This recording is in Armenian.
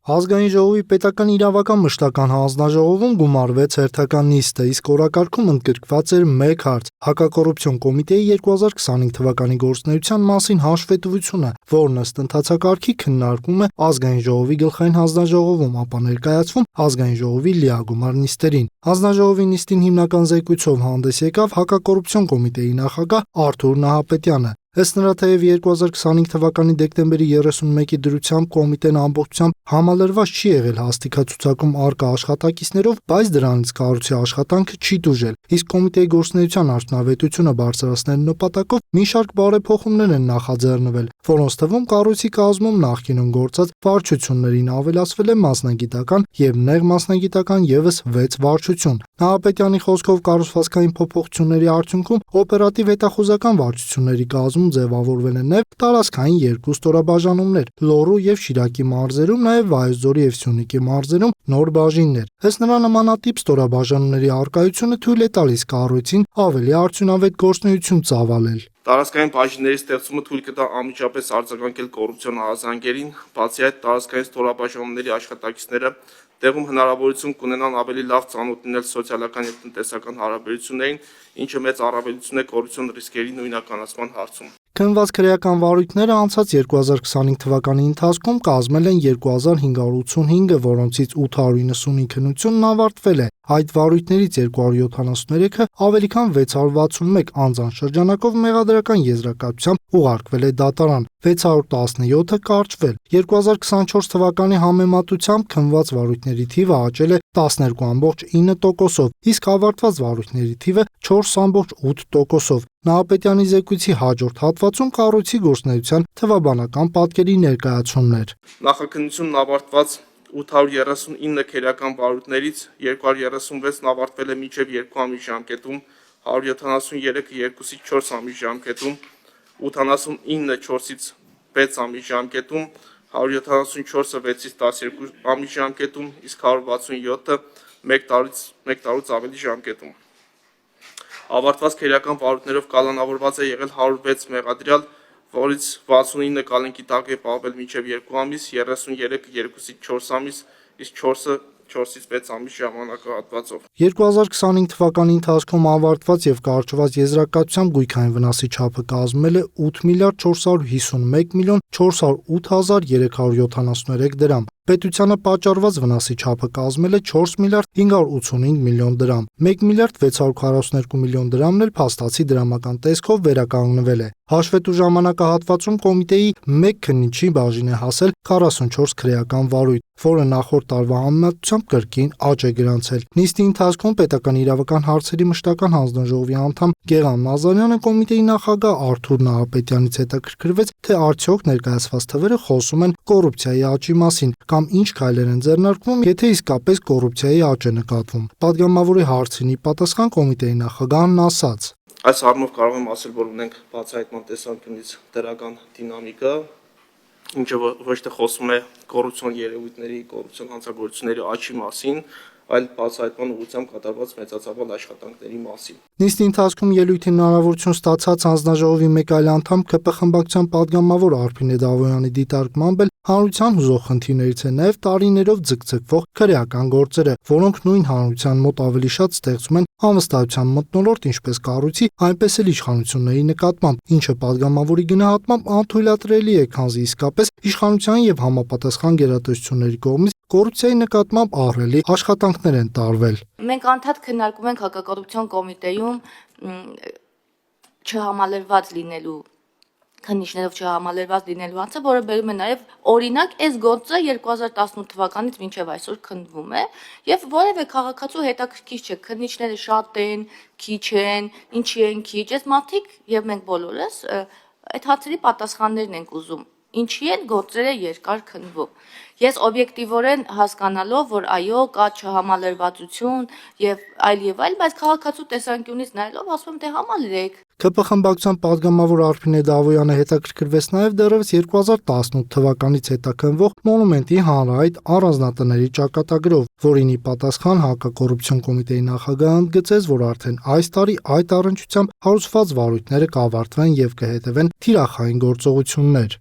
Ազգային ժողովի պետական իրավական մշտական հանձնաժողովում գումարվեց հերթական նիստը, իսկ օրակարգում ընդգրկված էր մեկ հարց՝ հակակոռուպցիոն կոմիտեի 2025 թվականի գործունեության մասին հաշվետվությունը, որն ըստ ընթացակարգի քննարկվում է ազգային ժողովի գլխային հանձնաժողովում, ապա ներկայացվում ազգային ժողովի լիագումար նիստերին։ Հանձնաժողովի նիստին հիմնական զեկույցով հանդես եկավ հակակոռուպցիոն կոմիտեի նախագահ Արթուր Նահապետյանը։ Ըստ նրա, թեև 2025 թվականի դեկտեմբերի 31-ի դրությամբ կոմիտեն ամբողջությամբ համալրված չի եղել հաստիքացուցակում առկա աշխատակիցներով, բայց դրանից կառույցի աշխատանքը չի տուժել, իսկ կոմիտեի գործունեության արդյունավետությունը բարձրացնելու նպատակով մի շարք բարեփոխումներ են նախաձեռնվել, որոնց թվում կառույցի կազմում նախկինում գործած վարչություններին ավելացվել է մասնագիտական եւ նեղ մասնագիտական եւս 6 վարչություն։ Նահապետյանի խոսքով կառուցվածքային փոփոխությունների արդյունքում օպերատիվ հետախուզական վարչությունների կազմում ձևավորվել են նաև տարածքային երկու ստորաբաժանումներ՝ Լոռու եւ Շիրակի մարզերում, նաև Վայոց ձորի եւ Սյունիքի մարզերում նոր բաժիններ։ Ըստ նրա, նմանատիպ ստորաբաժանումների առկայությունը թույլ է տալիս կառույցին ավելի արդյունավետ գործունեություն ծավալել։ Տարածքային բաժինների ստեղծումը թույլ կտա անմիջապես արձագանքել կոռուպցիոն հրազանգերին, բացի այդ տարածքային ստորաբաժանումների աշխատակիցները տեղում հնարավորություն կունենան ավելի լավ ծանոթ լինել սոցիալական եւ տնտեսական հարաբերություններին, ինչը մեծ առավելություն է կոռուպցիոն ռիսկերի նույնականացման հարցում։ Քննված քրեական վարույթները անցած 2025 թվականի ընթացքում կազմել են 2585-ը, որոնցից 895 քննությունն ավարտվել է։ Այդ վարույթներից 273-ը ավելի քան 661 անձանց շրջանակով մեղադրական եզրակացությամբ ուղարկվել է դատարան, 617-ը կարճվել։ 2024 թվականի համեմատությամբ քննված վարույթների թիվը աճել է 12.9%-ով, իսկ ավարտված վարույթների թիվը 4.8%-ով։ Նահապետյանի զեկույցի հաջորդ հատվածում կառույցի գործունեության թվաբանական պատկերի ներկայացումն էր։ Նախաքննությունն ավարտված 839 քրեական վարույթներից 236-ն ավարտվել է մինչև 2 ամիս ժամկետում, 173-ը 2-ից 4 ամիս ժամկետում, 89-ը 4-ից 6 ամիս ժամկետում, 174-ը 6-ից 12 ամիս ժամկետում, իսկ 167-ը 1 տարուց ավելի ժամկետում։ Ավարտված քրեական վարույթներով կալանավորված է եղել 106 մեղադրյալ, որից 69 կալանքի տակ է պահվել մինչև 2 ամիս, 33-ը 2-ից 4 ամիս, իսկ 4-ը 4-ից 6 ամիս ժամանակահատվածով։ 2025 թվականի ընթացքում ավարտված եւ կարճված եզրակացությամբ գույքային վնասի չափը կազմել է 8 միլիարդ 451 միլիոն 408 հազար 373 դրամ։ Պետությանը պատճառված վնասի չափը կազմել է 4 միլիարդ 585 միլիոն դրամ։ 1 միլիարդ 642 միլիոն դրամն էլ փաստացի դրամական տեսքով վերականգնվել է։ Հաշվետու ժամանակահատվածում կոմիտեի 1 քննիչի բաժին է հասել 44 քրեական վարույթ, որը նախորդ տարվա համեմատությամբ կրկին աճ է գրանցել։ Նիստի ընթացքում պետական իրավական հարցերի մշտական հանձնաժողովի անդամ Գեղամ Նազարյանը կոմիտեի նախագահ Արթուր Նահապետյանից հետաքրքրվեց, թե արդյոք ներկայացված թվերը խոսում են կոռուպցիայի աճի մասին, կամ ինչ քայլեր են ձեռնարկվում, եթե իսկապես կոռուպցիայի աճ է նկատվում։ Պատգամավորի հարցին ի պատասխան կոմիտեի նախագահն ասաց. Այս առումով կարող եմ ասել, որ ունենք բացահայտման տեսանկյունից դրական դինամիկա, ինչը ոչ թե խոսում է կոռուպցիոն երևույթների, կոռուպցիոն հանցագործությունների աճի մասին, այլ բացահայտման ուղղությամբ կատարված մեծածավալ աշխատանքների մասին։ Նիստի ընթացքում ելույթի հնարավորություն ստացած հանձնաժողովի մեկ այլ անդամ ԿՊ խմբակցության պատգամավոր Արփինե Դավոյանի դիտարկմամբ էլ հանրության հուզող խնդիրներից է նաև տարիներով ձգձգվող քրեական գործերը, որոնք նույն հանրության մոտ ավելի շատ ստեղծում են անվստահության մթնոլորտ ինչպես կառույցի, այնպես էլ իշխանությունների նկատմամբ, ինչը պատգամավորի գնահատմամբ անթույլատրելի է, քանզի իսկապես իշխանության եւ համապատասխան գերատեսչությունների կողմից կոռուպցիայի նկատմամբ ահռելի աշխատանքներ են տարվել։ Մենք անդադ քննարկում ենք հակակոռուպցիոն կոմիտեում չհամալրված լինելու քննիչներով չհամալրված լինելու հարցը, որը բերում է նաև օրինակ այս գործը 2018 թվականից մինչև այսօր քննվում է եւ որևէ քաղաքացու հետաքրքիր չէ քննիչները շատ են, քիչ են, ինչի են քիչ, այս մարդիկ եւ մենք բոլորս այդ հարցերի պատասխաններն ենք ուզում։ Ինչի են գործերը երկար քննվում։ Ես օբյեկտիվորեն հասկանալով, որ այո, կա չհամալրվածություն եւ այլ, բայց քաղաքացու տեսանկյունից նայելով ասում եմ, թե համալրեք։ ԿՊ խմբակցության պատգամավոր Արփինե Դավոյանը հետաքրքրվեց նաև դեռևս 2018 թվականից հետաքննվող մոնումենտի հանրահայտ առանձնատների ճակատագրով, որին ի պատասխան հակակոռուպցիոն կոմիտեի նախագահը ընդգծեց, որ արդեն այս տարի այդ առնչությամբ հարուցված վարույթները կավարտվեն եւ կհետևեն թիրախային գործողություններ։